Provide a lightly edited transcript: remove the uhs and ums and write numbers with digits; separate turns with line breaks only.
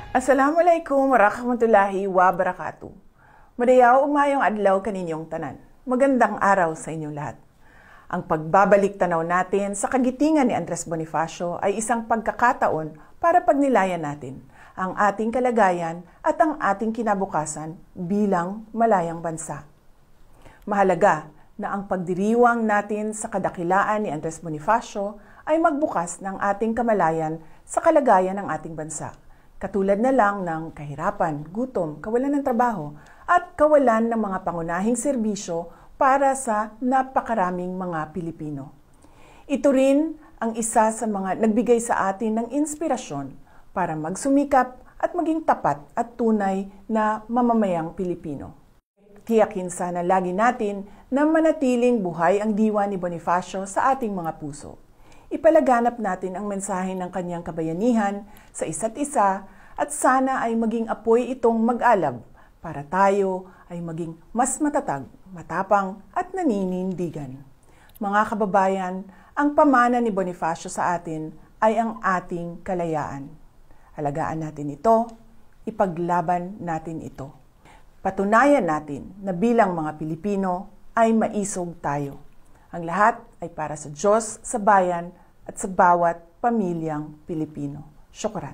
Assalamualaikum warahmatullahi wabarakatuh. Madayaw umayong adlaw kaninyong tanan. Magandang araw sa inyong lahat. Ang pagbabalik tanaw natin sa kagitingan ni Andres Bonifacio ay isang pagkakataon para pagnilayan natin ang ating kalagayan at ang ating kinabukasan bilang malayang bansa. Mahalaga na ang pagdiriwang natin sa kadakilaan ni Andres Bonifacio ay magbukas ng ating kamalayan sa kalagayan ng ating bansa. Katulad na lang ng kahirapan, gutom, kawalan ng trabaho, at kawalan ng mga pangunahing serbisyo para sa napakaraming mga Pilipino. Ito rin ang isa sa mga nagbigay sa atin ng inspirasyon para magsumikap at maging tapat at tunay na mamamayang Pilipino. Tiyakin sana lagi natin na manatiling buhay ang diwa ni Bonifacio sa ating mga puso. Ipalaganap natin ang mensahe ng kanyang kabayanihan sa isa't isa at sana ay maging apoy itong mag-alab para tayo ay maging mas matatag, matapang at naninindigan. Mga kababayan, ang pamana ni Bonifacio sa atin ay ang ating kalayaan. Alagaan natin ito, ipaglaban natin ito. Patunayan natin na bilang mga Pilipino ay maisog tayo. Ang lahat ay para sa Diyos, sa bayan, at sa bawat pamilyang Pilipino. Syukran.